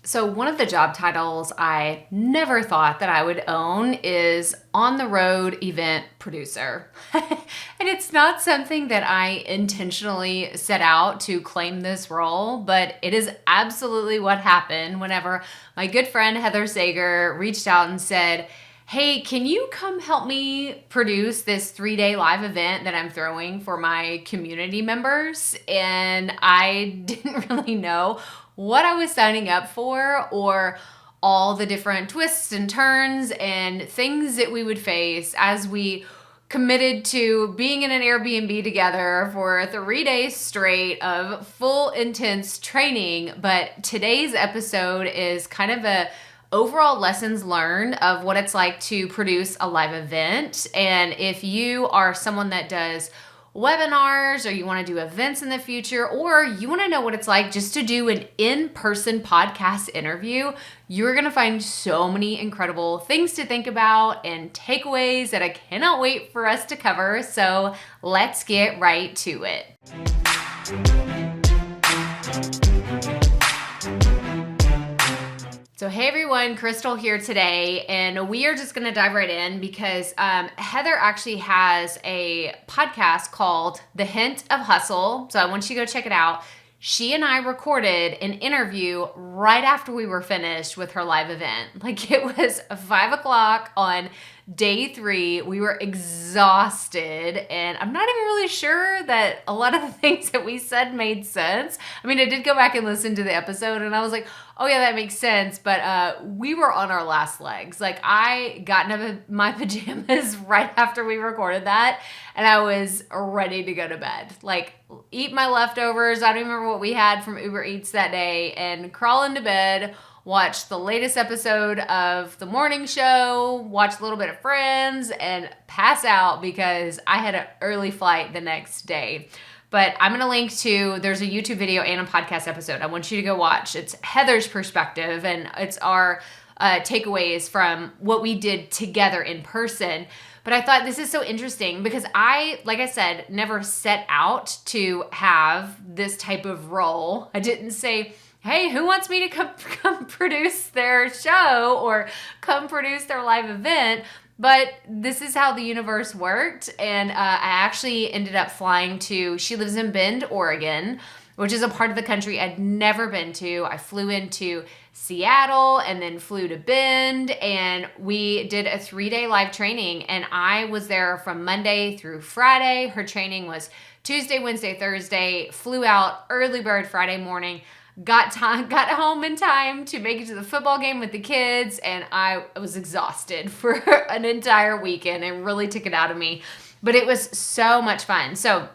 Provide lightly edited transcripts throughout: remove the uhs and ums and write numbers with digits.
So one of the job titles I never thought that I would own is on the road event producer. And it's not something that I intentionally set out to claim this role, but it is absolutely what happened whenever my good friend Heather Sager reached out and said, hey, can you come help me produce this 3-day live event that I'm throwing for my community members? And I didn't really know what I was signing up for or all the different twists and turns and things that we would face as we committed to being in an Airbnb together for 3 days straight of full intense training. But today's episode is kind of a overall lessons learned of what it's like to produce a live event. And if you are someone that does webinars or you want to do events in the future, or you want to know what it's like just to do an in-person podcast interview, you're going to find so many incredible things to think about and takeaways that I cannot wait for us to cover. So let's get right to it. So hey everyone, Crystal here today, and we are just going to dive right in because Heather actually has a podcast called The Hint of Hustle, so I want you to go check it out. She and I recorded an interview right after we were finished with her live event. Like it was 5 o'clock on day 3. We were exhausted, and I'm not even really sure that a lot of the things that we said made sense. I mean, I did go back and listen to the episode, and I was like, oh yeah, that makes sense. But we were on our last legs. Like I got into my pajamas right after we recorded that, and I was ready to go to bed. Like eat my leftovers. I don't even remember what we had from Uber Eats that day, and crawl into bed, watch the latest episode of the morning show, watch a little bit of Friends, and pass out because I had an early flight the next day. But I'm going to link to, there's a YouTube video and a podcast episode I want you to go watch. It's Heather's perspective, and it's our takeaways from what we did together in person. But I thought this is so interesting because I, like I said, never set out to have this type of role. I didn't say, hey, who wants me to come produce their show or come produce their live event? But this is how the universe worked. And I actually ended up flying to, she lives in Bend, Oregon, which is a part of the country I'd never been to. I flew into Seattle and then flew to Bend, and we did a 3-day live training. And I was there from Monday through Friday. Her training was Tuesday, Wednesday, Thursday, flew out early bird Friday morning. Got home in time to make it to the football game with the kids, and I was exhausted for an entire weekend. It really took it out of me, but it was so much fun. So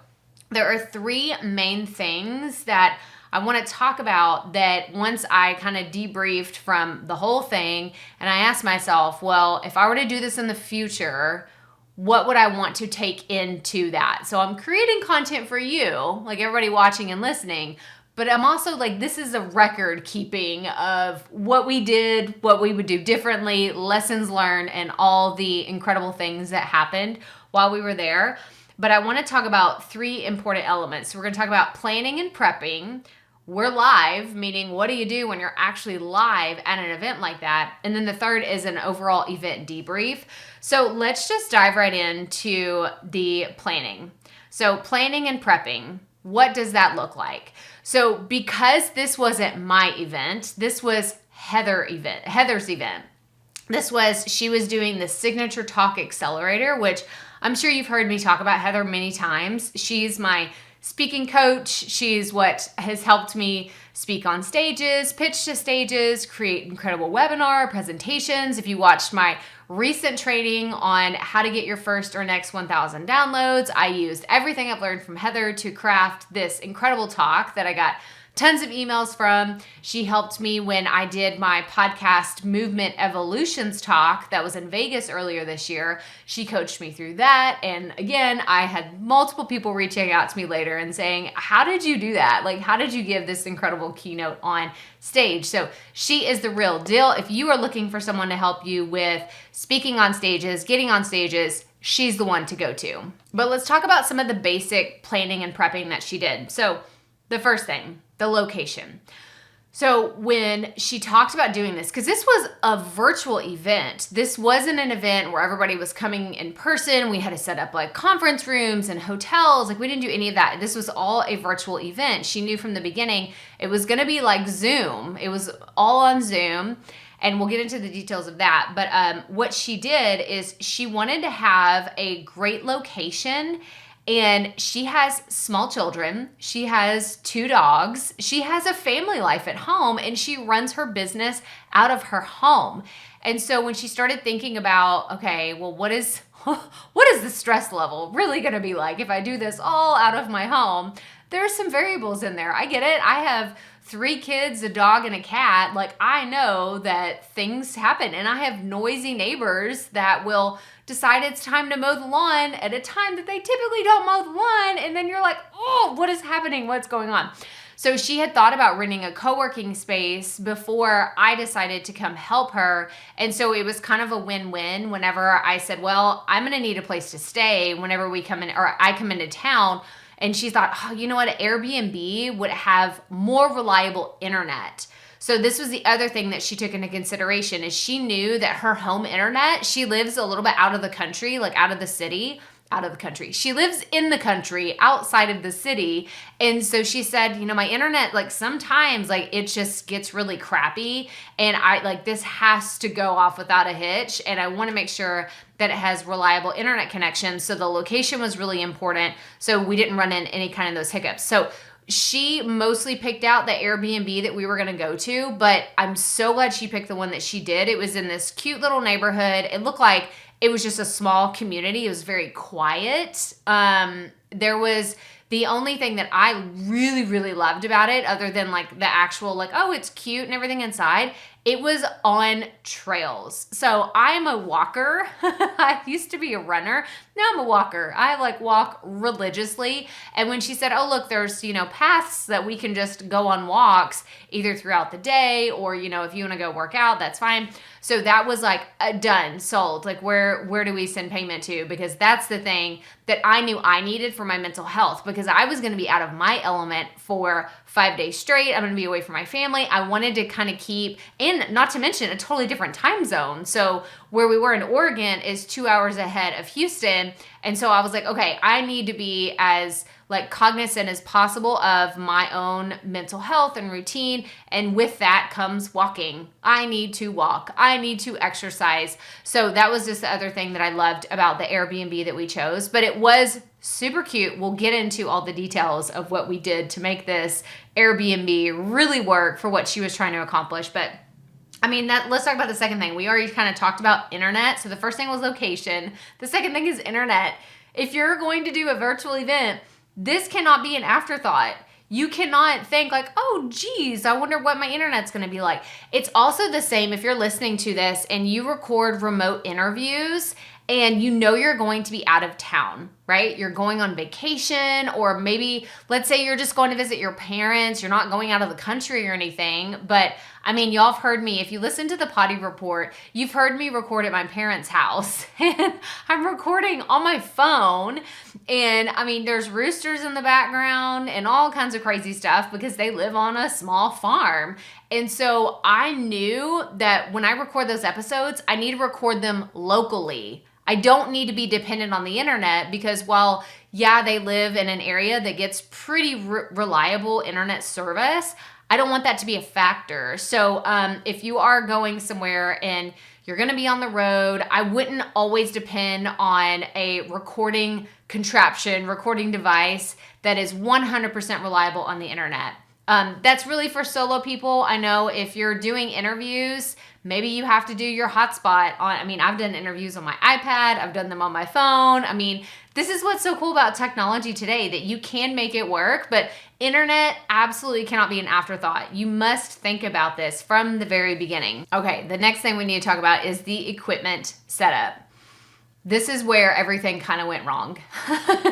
there are 3 main things that I want to talk about that once I kind of debriefed from the whole thing, and I asked myself, well, if I were to do this in the future, what would I want to take into that? So I'm creating content for you, like everybody watching and listening, but I'm also like, this is a record keeping of what we did, what we would do differently, lessons learned, and all the incredible things that happened while we were there. But I want to talk about 3 important elements. So we're going to talk about planning and prepping. We're live, meaning what do you do when you're actually live at an event like that? And then the third is an overall event debrief. So let's just dive right into the planning. So planning and prepping, what does that look like? So because this wasn't my event, this was Heather's event. She was doing the Signature Talk Accelerator, which I'm sure you've heard me talk about Heather many times. She's my speaking coach. She's what has helped me speak on stages, pitch to stages, create incredible webinar presentations. If you watched my recent training on how to get your first or next 1,000 downloads, I used everything I've learned from Heather to craft this incredible talk that I got tons of emails from. She helped me when I did my podcast Movement Evolutions talk that was in Vegas earlier this year. She coached me through that. And again, I had multiple people reaching out to me later and saying, how did you do that? Like, how did you give this incredible keynote on stage? So she is the real deal. If you are looking for someone to help you with speaking on stages, getting on stages, she's the one to go to. But let's talk about some of the basic planning and prepping that she did. So the first thing, the location. So when she talked about doing this, because this was a virtual event, this wasn't an event where everybody was coming in person. We had to set up like conference rooms and hotels. Like we didn't do any of that. This was all a virtual event. She knew from the beginning it was going to be like Zoom. It was all on Zoom. And we'll get into the details of that. But what she did is she wanted to have a great location. And she has small children. She has 2 dogs. She has a family life at home, and she runs her business out of her home. And so when she started thinking about, okay, well, what is the stress level really going to be like if I do this all out of my home? There's some variables in there. I get it. I have 3 kids, a dog, and a cat. Like, I know that things happen, and I have noisy neighbors that will decide it's time to mow the lawn at a time that they typically don't mow the lawn, and then you're like, oh, what is happening? What's going on? So she had thought about renting a co-working space before I decided to come help her. And so it was kind of a win-win whenever I said, well, I'm going to need a place to stay whenever we come in, or I come into town. And she thought, oh, you know what? Airbnb would have more reliable internet. So this was the other thing that she took into consideration is she knew that her home internet, she lives a little bit out of the country, like out of the city, out of the country. She lives in the country outside of the city. And so she said, you know, my internet, like sometimes like it just gets really crappy and I like this has to go off without a hitch. And I want to make sure that it has reliable internet connection. So the location was really important. So we didn't run in any kind of those hiccups. So she mostly picked out the Airbnb that we were going to go to, but I'm so glad she picked the one that she did. It was in this cute little neighborhood. It looked like it was just a small community. It was very quiet. There was the only thing that I really, really loved about it, other than like the actual like, oh, it's cute and everything inside, it was on trails. So I'm a walker. I used to be a runner. Now I'm a walker. I like walk religiously. And when she said, oh, look, there's, you know, paths that we can just go on walks either throughout the day or, you know, if you want to go work out, that's fine. So that was like done, sold. Like where do we send payment to? Because that's the thing that I knew I needed for my mental health, because I was going to be out of my element for 5 days straight. I'm going to be away from my family. I wanted to kind of keep, and not to mention a totally different time zone. So where we were in Oregon is 2 hours ahead of Houston. And so I was like, okay, I need to be as like cognizant as possible of my own mental health and routine. And with that comes walking. I need to walk. I need to exercise. So that was just the other thing that I loved about the Airbnb that we chose. But it was super cute. We'll get into all the details of what we did to make this Airbnb really work for what she was trying to accomplish. But I mean, let's talk about the second thing. We already kind of talked about internet. So the first thing was location. The second thing is internet. If you're going to do a virtual event, this cannot be an afterthought. You cannot think like, oh, geez, I wonder what my internet's going to be like. It's also the same if you're listening to this and you record remote interviews and you know you're going to be out of town, right? You're going on vacation, or maybe let's say you're just going to visit your parents. You're not going out of the country or anything. But I mean, y'all have heard me. If you listen to the Potty Report, you've heard me record at my parents' house. And I'm recording on my phone. And I mean, there's roosters in the background and all kinds of crazy stuff because they live on a small farm. And so I knew that when I record those episodes, I need to record them locally. I don't need to be dependent on the internet because while, yeah, they live in an area that gets pretty reliable internet service, I don't want that to be a factor. So if you are going somewhere and you're going to be on the road, I wouldn't always depend on a recording contraption, recording device that is 100% reliable on the internet. That's really for solo people. I know if you're doing interviews, maybe you have to do your hotspot on, I mean, I've done interviews on my iPad. I've done them on my phone. I mean, this is what's so cool about technology today, that you can make it work, but internet absolutely cannot be an afterthought. You must think about this from the very beginning. Okay, the next thing we need to talk about is the equipment setup. This is where everything kind of went wrong.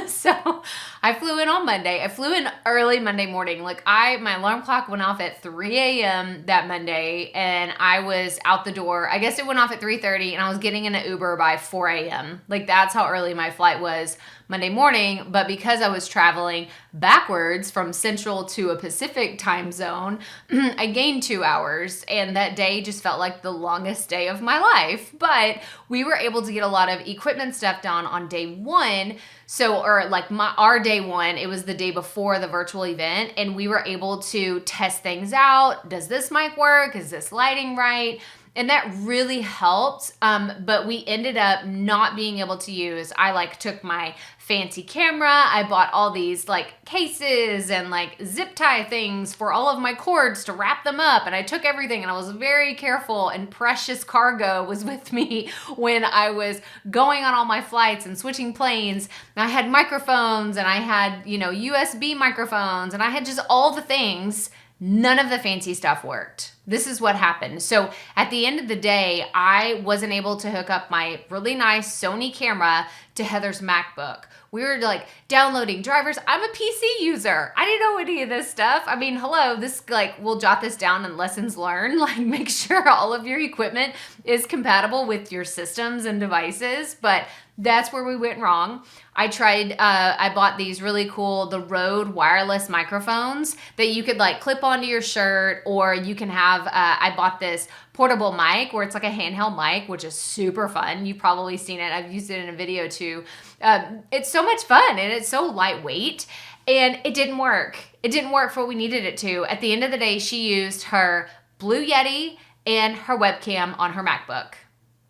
So I flew in on Monday. I flew in early Monday morning. Like my alarm clock went off at 3 a.m. that Monday and I was out the door. I guess it went off at 3:30 and I was getting in an Uber by 4 a.m. Like that's how early my flight was Monday morning, but because I was traveling backwards from Central to a Pacific time zone, I gained 2 hours, and that day just felt like the longest day of my life. But we were able to get a lot of equipment stuff done on day one. So, or like our day one, it was the day before the virtual event, and we were able to test things out. Does this mic work? Is this lighting right? And that really helped, but we ended up not being able to use, I like took my fancy camera, I bought all these like cases and like zip tie things for all of my cords to wrap them up, and I took everything, and I was very careful, and precious cargo was with me when I was going on all my flights and switching planes. And I had microphones, and I had, USB microphones, and I had just all the things. None of the fancy stuff worked. This is what happened. So at the end of the day, I wasn't able to hook up my really nice Sony camera to Heather's MacBook. We were like downloading drivers. I'm a PC user. I didn't know any of this stuff. I mean, hello, this we'll jot this down in lessons learned. Like, make sure all of your equipment is compatible with your systems and devices. But that's where we went wrong. I bought these really cool, the Rode wireless microphones that you could like clip onto your shirt, or you can have, I bought this portable mic where it's like a handheld mic, which is super fun. You've probably seen it. I've used it in a video too. It's so much fun, and it's so lightweight, and it didn't work. It didn't work for what we needed it to. At the end of the day, she used her Blue Yeti and her webcam on her MacBook.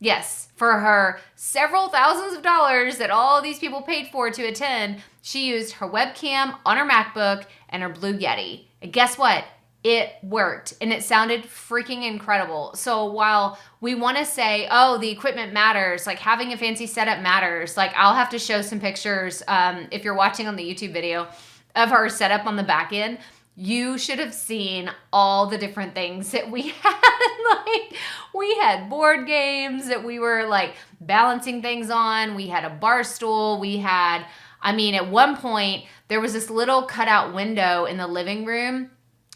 Yes, for her several thousands of dollars that all these people paid for to attend, she used her webcam on her MacBook and her Blue Yeti. And guess what? It worked, and it sounded freaking incredible. So while we want to say, oh, the equipment matters, like having a fancy setup matters, like I'll have to show some pictures if you're watching on the YouTube video of her setup on the back end. You should have seen all the different things that we had. Like, we had board games that we were like balancing things on. We had a bar stool. We had, at one point, there was this little cutout window in the living room,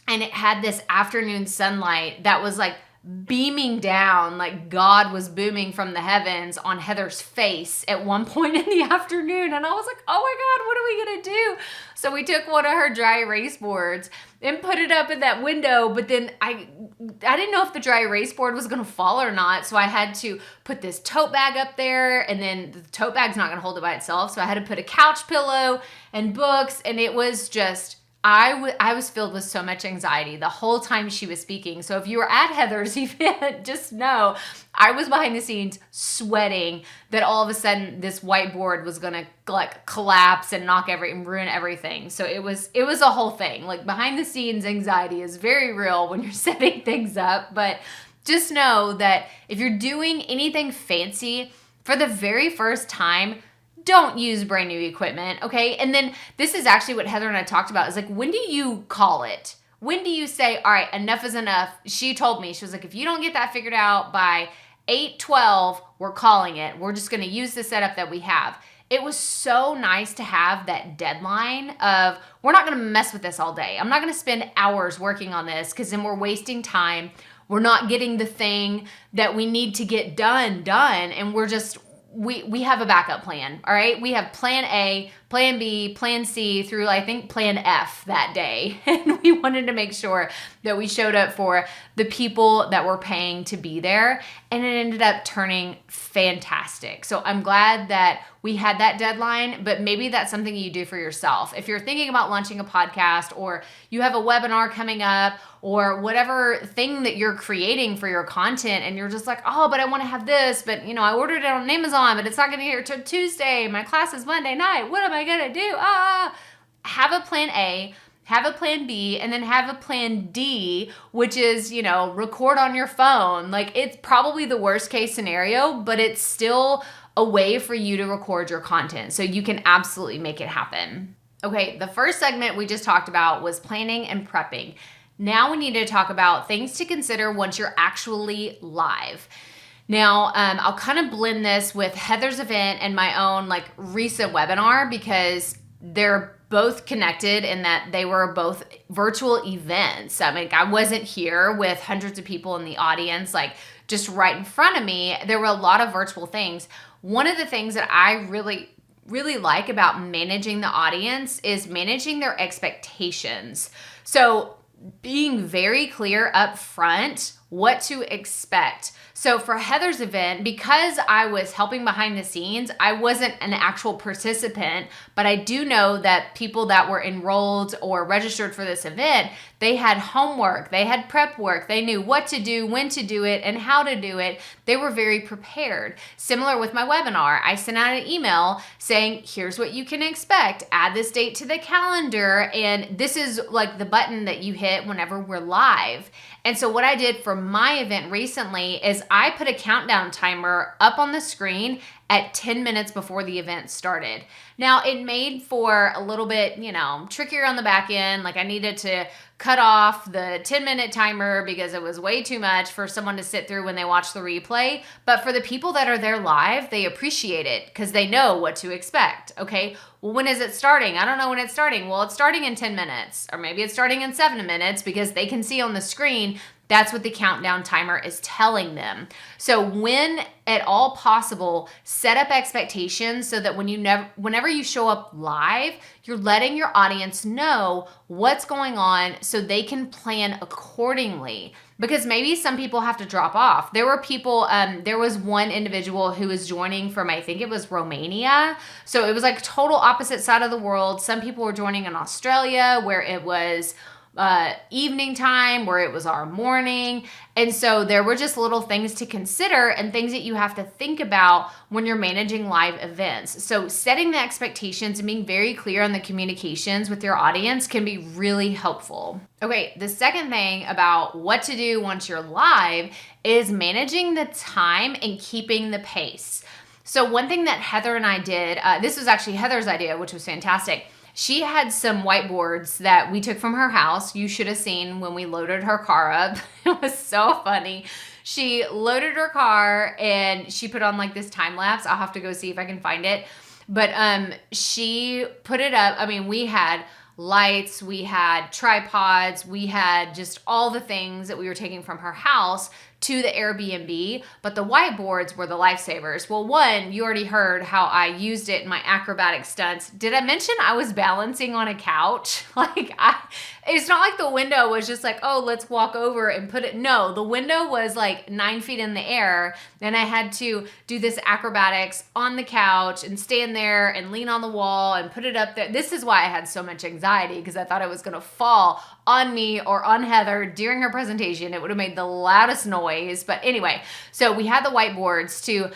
and it had this afternoon sunlight that was like beaming down, like God was booming from the heavens on Heather's face at one point in the afternoon. And I was like, oh my God, what are we gonna do? So we took one of her dry erase boards and put it up in that window, but then I didn't know if the dry erase board was gonna fall or not, so I had to put this tote bag up there, and then the tote bag's not gonna hold it by itself, so I had to put a couch pillow and books, and it was just, I was filled with so much anxiety the whole time she was speaking. So if you were at Heather's event, just know I was behind the scenes sweating that all of a sudden this whiteboard was gonna like collapse and and ruin everything. So it was a whole thing. Like, behind the scenes anxiety is very real when you're setting things up. But just know that if you're doing anything fancy for the very first time, don't use brand new equipment, okay? And then this is actually what Heather and I talked about, is like, when do you call it? When do you say, all right, enough is enough? She told me, she was like, if you don't get that figured out by 8/12, we're calling it. We're just gonna use the setup that we have. It was so nice to have that deadline of, we're not gonna mess with this all day. I'm not gonna spend hours working on this, because then we're wasting time. We're not getting the thing that we need to get done, and we're just, we have a backup plan, all right? We have plan A, plan B, plan C through, I think, plan F that day. And we wanted to make sure that we showed up for the people that were paying to be there. And it ended up turning fantastic. So I'm glad that we had that deadline, but maybe that's something you do for yourself. If you're thinking about launching a podcast, or you have a webinar coming up, or whatever thing that you're creating for your content, and you're just like, oh, but I want to have this, but I ordered it on Amazon, but it's not going to get here till Tuesday. My class is Monday night. What am I going to do? Have a plan A, have a plan B, and then have a plan D, which is, record on your phone. Like, it's probably the worst case scenario, but it's still a way for you to record your content. So you can absolutely make it happen. Okay, the first segment we just talked about was planning and prepping. Now we need to talk about things to consider once you're actually live. Now, I'll kind of blend this with Heather's event and my own recent webinar, because they're both connected in that they were both virtual events. I wasn't here with hundreds of people in the audience, just right in front of me. There were a lot of virtual things. One of the things that I really really like about managing the audience is managing their expectations. So being very clear up front what to expect. So for Heather's event, because I was helping behind the scenes, I wasn't an actual participant, but I do know that people that were enrolled or registered for this event, they had homework, they had prep work, they knew what to do, when to do it, and how to do it. They were very prepared. Similar with my webinar, I sent out an email saying, here's what you can expect, add this date to the calendar, and this is like the button that you hit whenever we're live. And so what I did for my event recently is I put a countdown timer up on the screen at 10 minutes before the event started. Now, it made for a little bit, trickier on the back end. Like I needed to cut off the 10-minute timer because it was way too much for someone to sit through when they watch the replay. But for the people that are there live, they appreciate it because they know what to expect. Okay, well, when is it starting? I don't know when it's starting. Well, it's starting in 10 minutes, or maybe it's starting in 7 minutes because they can see on the screen. That's what the countdown timer is telling them. So when at all possible, set up expectations so that whenever you show up live, you're letting your audience know what's going on so they can plan accordingly. Because maybe some people have to drop off. There were people, there was one individual who was joining from, I think it was Romania. So it was like total opposite side of the world. Some people were joining in Australia where it was evening time, where it was our morning. And so there were just little things to consider and things that you have to think about when you're managing live events. So setting the expectations and being very clear on the communications with your audience can be really helpful. Okay, the second thing about what to do once you're live is managing the time and keeping the pace. So one thing that Heather and I did, this was actually Heather's idea, which was fantastic. She had some whiteboards that we took from her house. You should have seen when we loaded her car up. It was so funny. She loaded her car and she put on like this time lapse. I'll have to go see if I can find it. But she put it up. I mean, we had lights, we had tripods, we had just all the things that we were taking from her house to the Airbnb, but the whiteboards were the lifesavers. Well, one, you already heard how I used it in my acrobatic stunts. Did I mention I was balancing on a couch? It's not like the window was just like, oh, let's walk over and put it. No, the window was like 9 feet in the air. Then I had to do this acrobatics on the couch and stand there and lean on the wall and put it up there. This is why I had so much anxiety, because I thought it was gonna fall on me or on Heather during her presentation. It would have made the loudest noise. But anyway, so we had the whiteboards to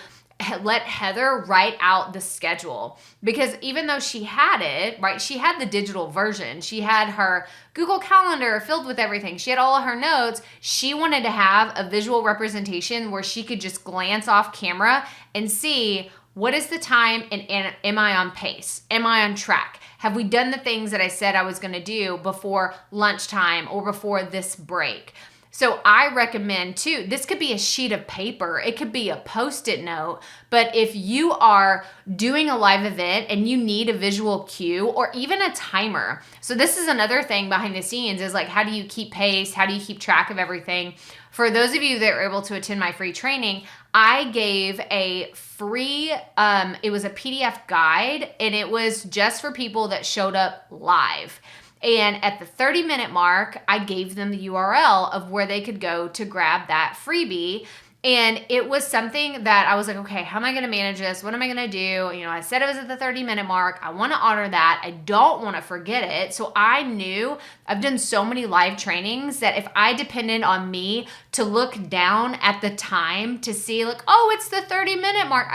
let Heather write out the schedule, because even though she had it, right, she had the digital version. She had her Google Calendar filled with everything. She had all of her notes. She wanted to have a visual representation where she could just glance off camera and see what is the time and am I on pace? Am I on track? Have we done the things that I said I was going to do before lunchtime or before this break? So I recommend too, this could be a sheet of paper, it could be a Post-it note, but if you are doing a live event and you need a visual cue or even a timer. So this is another thing behind the scenes is like, how do you keep pace? How do you keep track of everything? For those of you that were able to attend my free training, I gave a free, it was a PDF guide, and it was just for people that showed up live. And at the 30-minute mark, I gave them the URL of where they could go to grab that freebie. And it was something that I was like, okay, how am I going to manage this? What am I going to do? You know, I said it was at the 30-minute mark. I want to honor that. I don't want to forget it. So I knew I've done so many live trainings that if I depended on me to look down at the time to see like, oh, it's the 30-minute mark,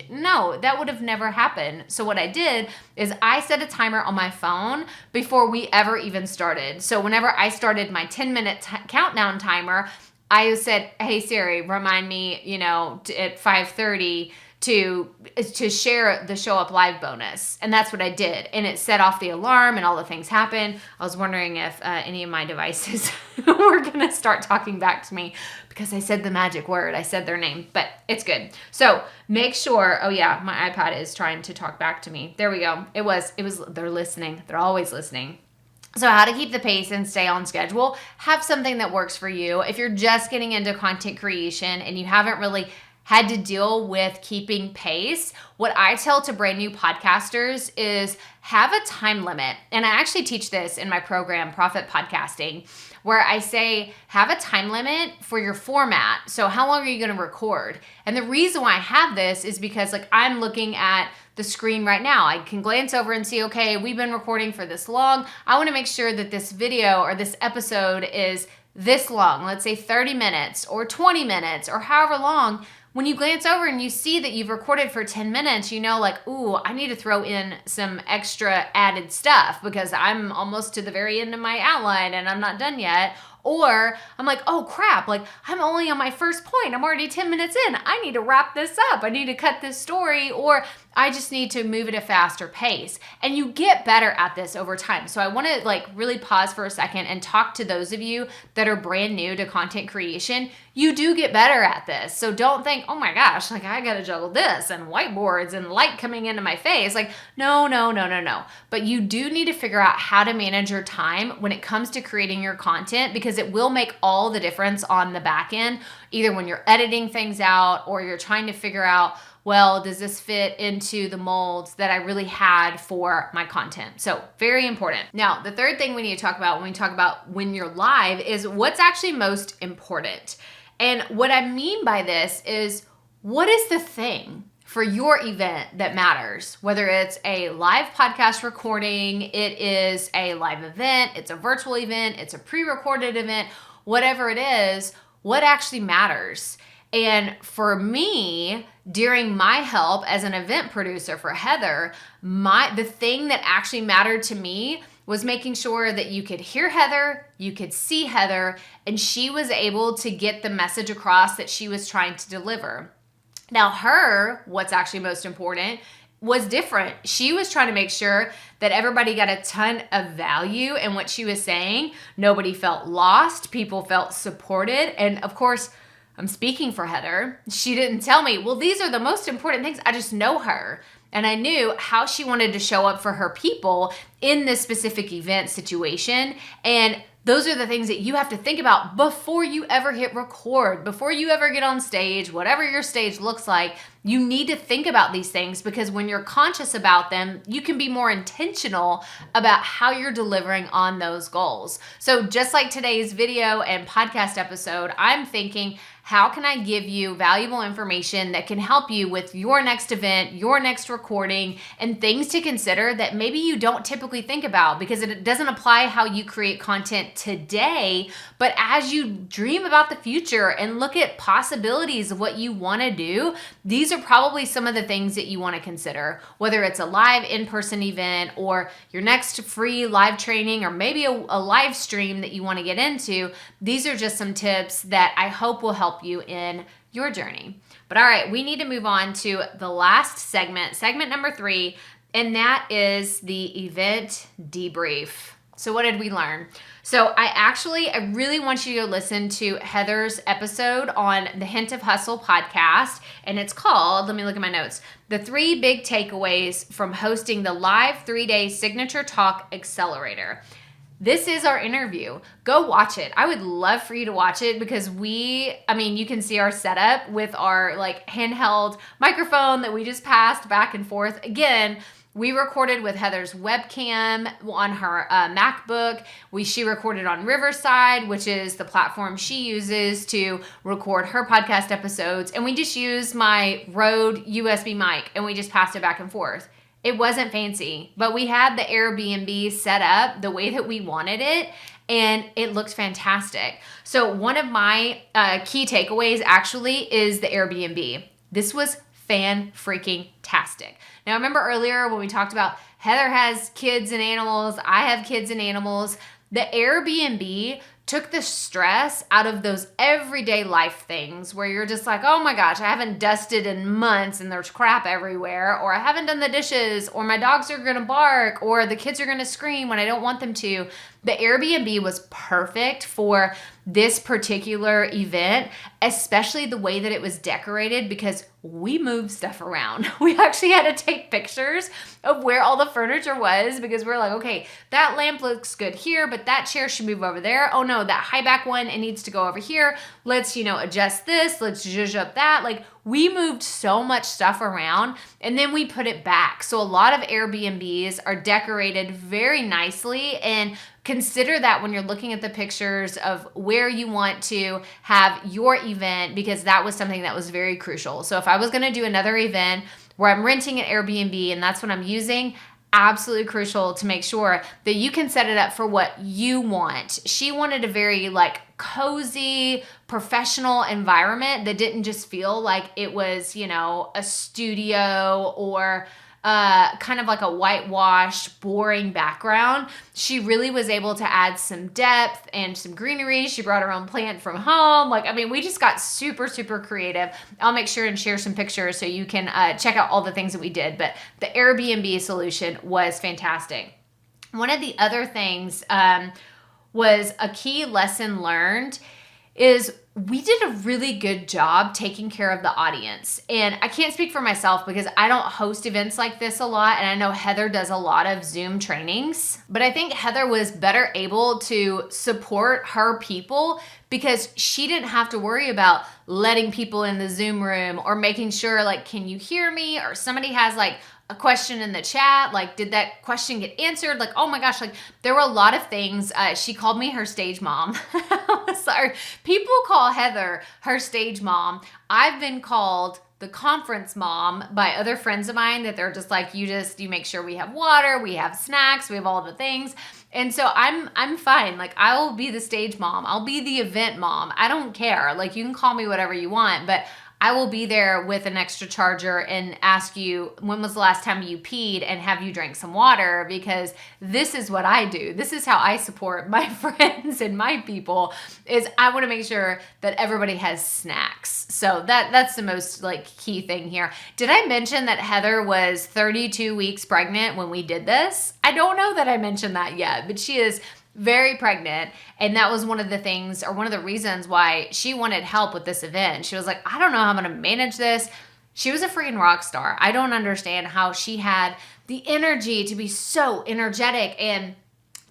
no, that would have never happened. So what I did is I set a timer on my phone before we ever even started. So whenever I started my 10-minute countdown timer, I said, hey Siri, remind me, at 5:30 to share the show up live bonus. And that's what I did. And it set off the alarm and all the things happened. I was wondering if any of my devices were going to start talking back to me because I said the magic word. I said their name, but it's good. So make sure, oh yeah, my iPad is trying to talk back to me. There we go. It was, they're listening. They're always listening. So how to keep the pace and stay on schedule, have something that works for you. If you're just getting into content creation and you haven't really had to deal with keeping pace, what I tell to brand new podcasters is have a time limit. And I actually teach this in my program, Proffitt Podcasting, where I say have a time limit for your format. So how long are you going to record? And the reason why I have this is because like I'm looking at the screen right now. I can glance over and see, okay, we've been recording for this long. I want to make sure that this video or this episode is this long, let's say 30 minutes or 20 minutes or however long. When you glance over and you see that you've recorded for 10 minutes, you know, like, ooh, I need to throw in some extra added stuff because I'm almost to the very end of my outline and I'm not done yet. Or I'm like, oh crap, like I'm only on my first point. I'm already 10 minutes in. I need to wrap this up. I need to cut this story, or I just need to move at a faster pace. And you get better at this over time. So I want to like really pause for a second and talk to those of you that are brand new to content creation. You do get better at this. So don't think, oh my gosh, like I got to juggle this and whiteboards and light coming into my face. Like, no. But you do need to figure out how to manage your time when it comes to creating your content, because it will make all the difference on the back end, either when you're editing things out or you're trying to figure out, well, does this fit into the molds that I really had for my content? So very important. Now, the third thing we need to talk about when we talk about when you're live is what's actually most important. And what I mean by this is, what is the thing for your event that matters? Whether it's a live podcast recording, it is a live event, it's a virtual event, it's a pre-recorded event, whatever it is, what actually matters? And for me, during my help as an event producer for Heather, the thing that actually mattered to me was making sure that you could hear Heather, you could see Heather, and she was able to get the message across that she was trying to deliver. Now what's actually most important was different. She was trying to make sure that everybody got a ton of value in what she was saying. Nobody felt lost. People felt supported. And of course, I'm speaking for Heather. She didn't tell me, well, these are the most important things. I just know her. And I knew how she wanted to show up for her people in this specific event situation. And those are the things that you have to think about before you ever hit record, before you ever get on stage, whatever your stage looks like. You need to think about these things, because when you're conscious about them, you can be more intentional about how you're delivering on those goals. So just like today's video and podcast episode, I'm thinking, how can I give you valuable information that can help you with your next event, your next recording, and things to consider that maybe you don't typically think about, because it doesn't apply how you create content today, but as you dream about the future and look at possibilities of what you want to do, these are probably some of the things that you want to consider, whether it's a live in-person event or your next free live training, or maybe a live stream that you want to get into. These are just some tips that I hope will help you in your journey. But all right, we need to move on to the last segment number 3, and that is the event debrief. So what did we learn? So I really want you to listen to Heather's episode on the Hint of Hustle podcast, and it's called, let me look at my notes, The 3 Big Takeaways from Hosting the Live 3-Day Signature Talk Accelerator. This is our interview. Go watch it. I would love for you to watch it, because you can see our setup with our like handheld microphone that we just passed back and forth. Again, we recorded with Heather's webcam on her MacBook. She recorded on Riverside, which is the platform she uses to record her podcast episodes. And we just used my Rode USB mic, and we just passed it back and forth. It wasn't fancy, but we had the Airbnb set up the way that we wanted it, and it looked fantastic. So one of my key takeaways actually is the Airbnb. This was fan-freaking-tastic. Now, remember earlier when we talked about Heather has kids and animals, I have kids and animals. The Airbnb took the stress out of those everyday life things where you're just like, oh my gosh, I haven't dusted in months and there's crap everywhere, or I haven't done the dishes, or my dogs are going to bark, or the kids are going to scream when I don't want them to. The Airbnb was perfect for this particular event, especially the way that it was decorated, because we moved stuff around. We actually had to take pictures of where all the furniture was, because we're like, okay, that lamp looks good here, but that chair should move over there. Oh no, that high back one, it needs to go over here. let's, adjust this, let's zhuzh up that. Like, we moved so much stuff around and then we put it back. So a lot of Airbnbs are decorated very nicely, and consider that when you're looking at the pictures of where you want to have your event, because that was something that was very crucial. So if I was going to do another event where I'm renting an Airbnb and that's what I'm using, absolutely crucial to make sure that you can set it up for what you want. She wanted a very cozy, professional environment that didn't just feel like it was, a studio or kind of like a whitewashed, boring background. She really was able to add some depth and some greenery. She brought her own plant from home. We just got super, super creative. I'll make sure and share some pictures so you can check out all the things that we did. But the Airbnb solution was fantastic. One of the other things was a key lesson learned is we did a really good job taking care of the audience. And I can't speak for myself because I don't host events like this a lot. And I know Heather does a lot of Zoom trainings, but I think Heather was better able to support her people because she didn't have to worry about letting people in the Zoom room or making sure can you hear me? Or somebody has a question in the chat, did that question get answered? Oh my gosh, there were a lot of things. She called me her stage mom. Sorry. People call Heather her stage mom. I've been called the conference mom by other friends of mine that they're just you make sure we have water, we have snacks, we have all the things. And so I'm fine. I will be the stage mom. I'll be the event mom. I don't care. You can call me whatever you want, but I will be there with an extra charger and ask you, when was the last time you peed, and have you drank some water? Because this is what I do. This is how I support my friends and my people, is I want to make sure that everybody has snacks. So that's the most key thing here. Did I mention that Heather was 32 weeks pregnant when we did this? I don't know that I mentioned that yet, but she is very pregnant. And that was one of the things, or one of the reasons why she wanted help with this event. She was like, I don't know how I'm going to manage this. She was a freaking rock star. I don't understand how she had the energy to be so energetic and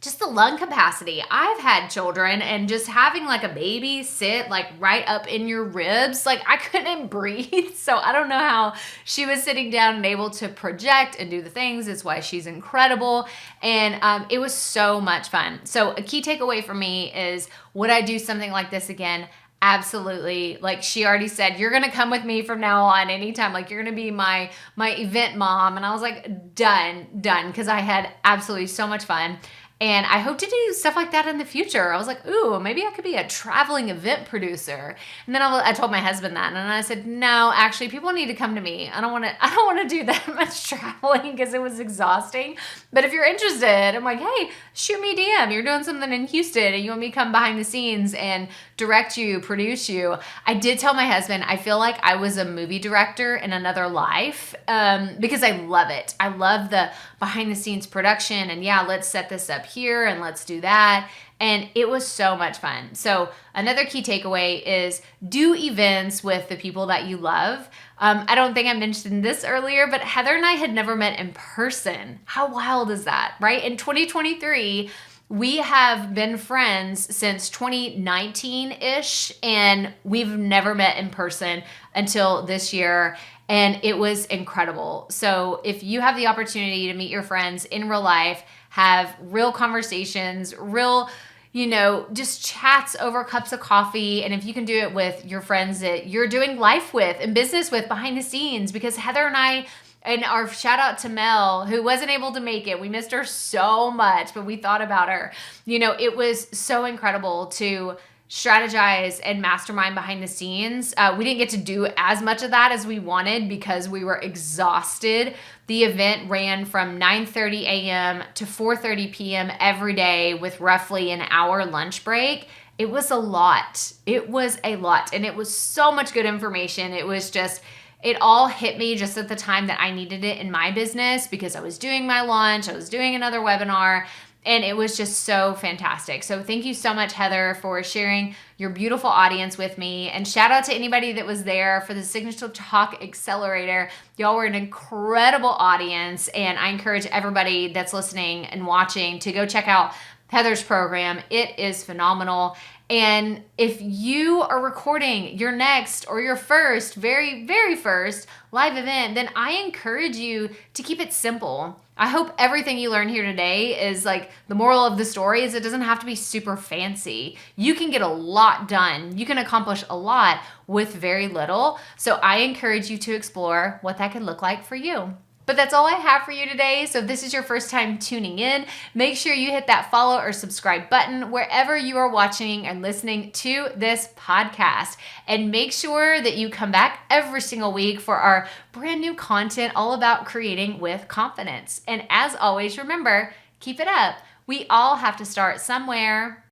just the lung capacity. I've had children, and just having a baby sit right up in your ribs, I couldn't breathe. So I don't know how she was sitting down and able to project and do the things. It's why she's incredible. And it was so much fun. So a key takeaway for me is, would I do something like this again? Absolutely. She already said, you're going to come with me from now on anytime. You're going to be my event mom. And I was done. Because I had absolutely so much fun. And I hope to do stuff like that in the future. I was ooh, maybe I could be a traveling event producer. And then I told my husband that, and I said, no, actually, people need to come to me. I don't want to do that much traveling because it was exhausting. But if you're interested, I'm hey, shoot me a DM. You're doing something in Houston, and you want me to come behind the scenes and direct you, produce you. I did tell my husband, I feel like I was a movie director in another life, because I love it. I love the behind the scenes production, and yeah, let's set this up here and let's do that. And it was so much fun. So another key takeaway is do events with the people that you love. I don't think I mentioned this earlier, but Heather and I had never met in person. How wild is that, right? In 2023, we have been friends since 2019-ish, and we've never met in person until this year. And it was incredible. So if you have the opportunity to meet your friends in real life, have real conversations, real, just chats over cups of coffee. And if you can do it with your friends that you're doing life with and business with behind the scenes, because Heather and I, and our shout out to Mel, who wasn't able to make it. We missed her so much, but we thought about her. It was so incredible to strategize and mastermind behind the scenes. We didn't get to do as much of that as we wanted because we were exhausted. The event ran from 9:30 a.m. to 4:30 p.m. every day with roughly an hour lunch break. It was a lot. It was a lot. And it was so much good information. It was just, it all hit me just at the time that I needed it in my business because I was doing my launch, I was doing another webinar, and it was just so fantastic. So thank you so much, Heather, for sharing your beautiful audience with me. And shout out to anybody that was there for the Signature Talk Accelerator. Y'all were an incredible audience. And I encourage everybody that's listening and watching to go check out Heather's program. It is phenomenal. And if you are recording your next or your first, very, very first live event, then I encourage you to keep it simple. I hope everything you learn here today is like the moral of the story is it doesn't have to be super fancy. You can get a lot done. You can accomplish a lot with very little. So I encourage you to explore what that could look like for you. But that's all I have for you today. So if this is your first time tuning in, make sure you hit that follow or subscribe button wherever you are watching and listening to this podcast. And make sure that you come back every single week for our brand new content all about creating with confidence. And as always, remember, keep it up. We all have to start somewhere.